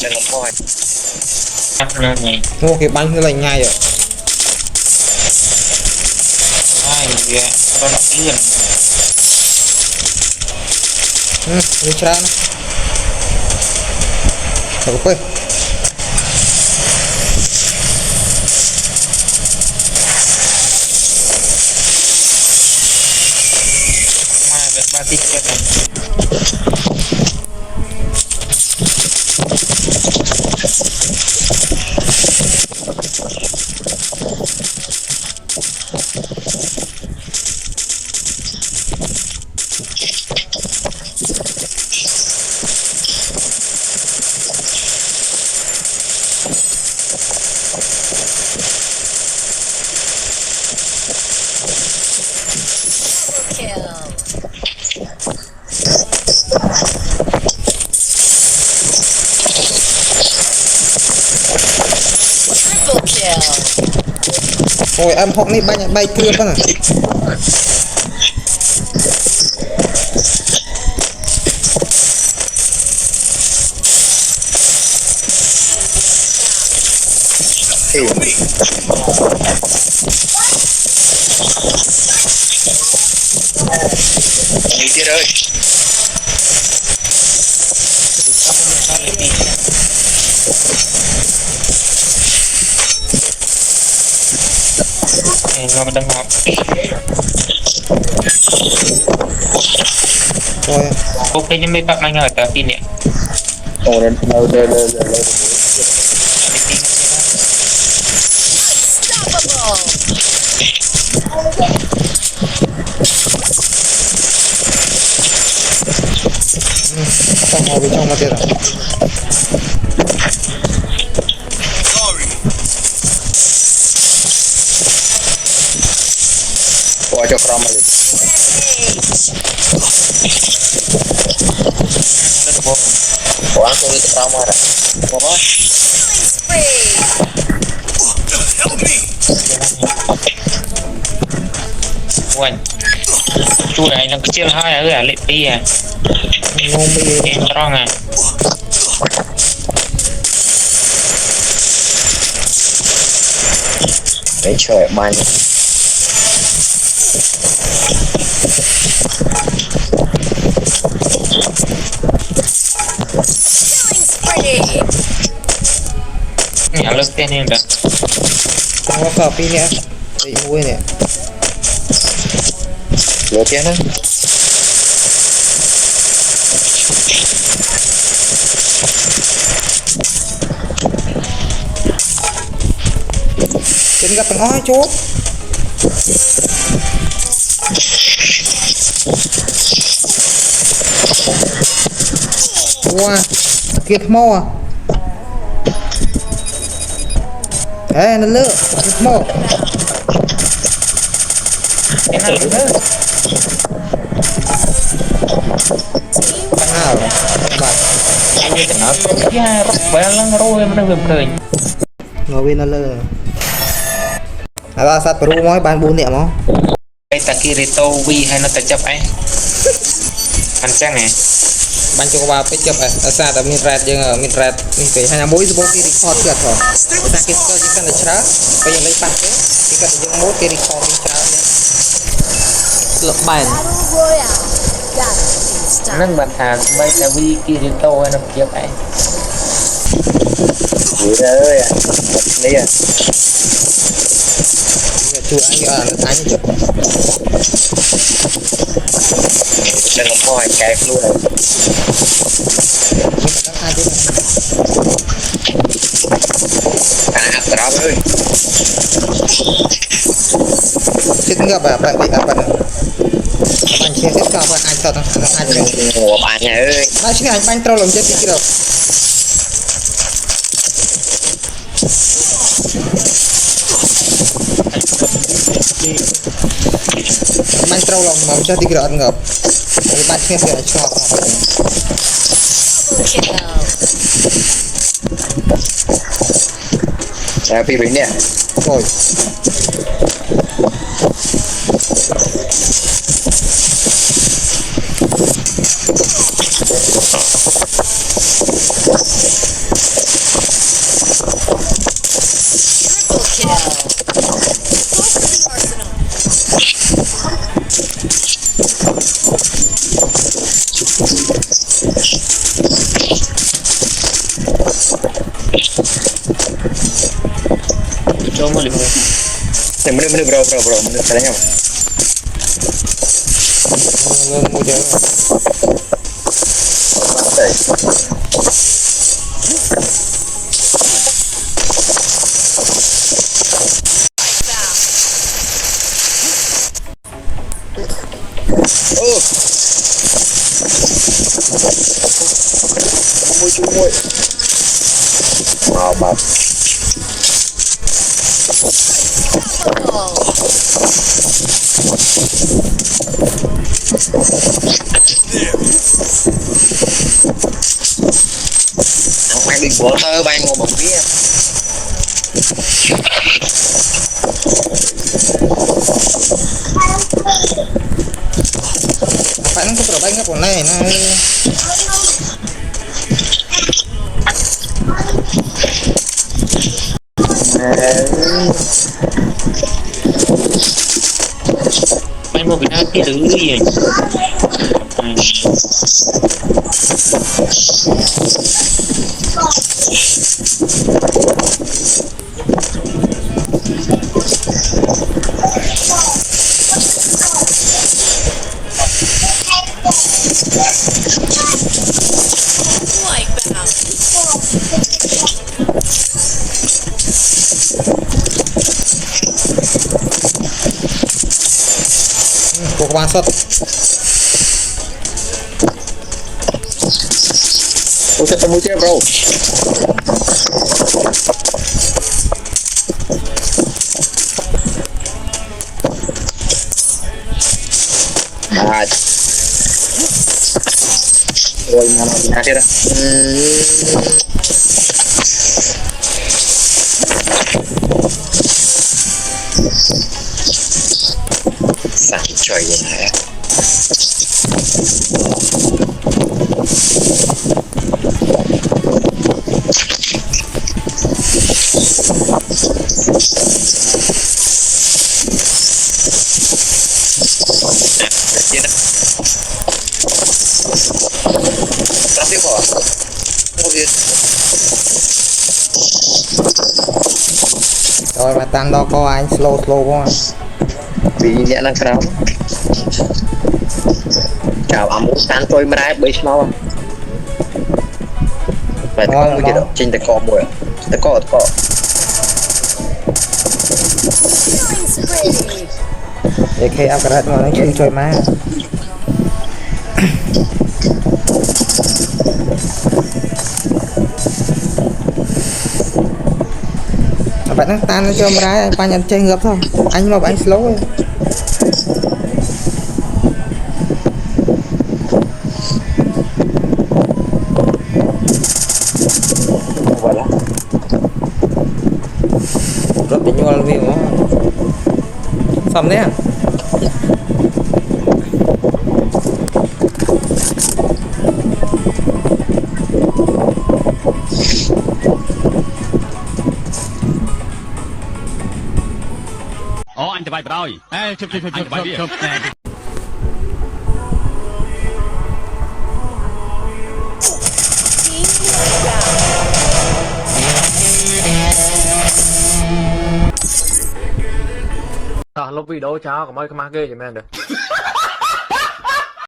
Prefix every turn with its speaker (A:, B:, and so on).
A: Đừng làm thôi.
B: Mua cái bánh như là nhai rồi.
A: Ai vậy? Con liền.
B: Đi ra nó. Được quên.
A: Mai về ba tích cho mình.
B: Ôi em học này bay cưa con à.
A: Đi tiếp ơi. Nó đang học.
B: Rồi.
A: Ok nhưng mấy bạn anh hỏi tao tin nè.
C: Ồ đây.
B: Xong rồi bên trong mà tiền rồi.
C: Ủa cho crom rồi. Ủa ăn tôi crom rồi. Ủa.
A: Quên. Chú này nó cứ chia hai ở lại đi à.
B: Ngon bây
A: Em tròn à.
C: Để trời man.
A: Nhà lớp tên em đã.
B: nó vào pin nè. Bị mua nè.
C: Lửa tiền á.
B: Trên gặp thằng ói chú. Wow, kiệt mò à. Ê, nó lỡ, kiệt mò.
A: Cái nào nữa?
B: À, bạn.
A: Nó có cái rốc bé lắm rồi mà nó vừa cười.
B: Ngồi bên nó lỡ. À, ba sát pro mới ban 4 niệm không?
A: Cái Takirito Vi hay nó ta chấp ấy. Anh chắc nè.
B: Ban cho ba phải chụp à, xa ta min red jeung min red min pe hanyaមួយសបោគេ record ទៀតហ៎តែគេស្គាល់ជាកាន់តែច្រើនពេលយើងលេងបាត់ទេគេគាត់តែយកម៉ូតគេ record ពីច្រើននេះលបែន
A: Nâng bàn thả bây giờ Vi Kirito hay nó chấp ấy.
C: Vui ơi à. Lấy à.
B: chú anh chụp
C: Đừng làm thôi kẹp luôn rồi. À drop ơi.
B: Chết ngập à bạn bị bạn anh chia hết cả bạn anh thật anh
C: Ủa bạn nhà ơi.
B: nói chứ anh banh trâu làm chết đi được banh trâu làm chết đi được anh ngập cái banh kia sẽ cho
C: À phi bình nè.
B: rồi
A: Coba mau lima.
C: Bener bro bener caranya
B: Mudah.
C: oh cumui maaf Mày đừng bỏ thơ bay ngồi bóng bia
B: Apa nang putra baik ngapon na na.
A: Main mau bina cái thứ gì
B: Kok masuk.
C: Usah temu dia bro Ôi mà nó đi ra Sẵn trời vậy hả Traffic kok mobil
B: Rồi mà tăng đâu có anh slow quá.
C: Vì nhẹ năng khảo chào ấm tan tôi mà ra bấy máu phải có một cái đó trên tay co mùi tay co
B: Để khi áp cái mà nó chơi chơi má. Bạn đang tan nó cho mà anh nhận chơi ngập thôi. Anh mà anh slow ấy. Rất bị nhual vì nó xong đấy à.
D: Anh chụp bài rồi. Ê, chụp bài đi.
E: Lúc video cháu có mấy cái má ghê vậy mẹ được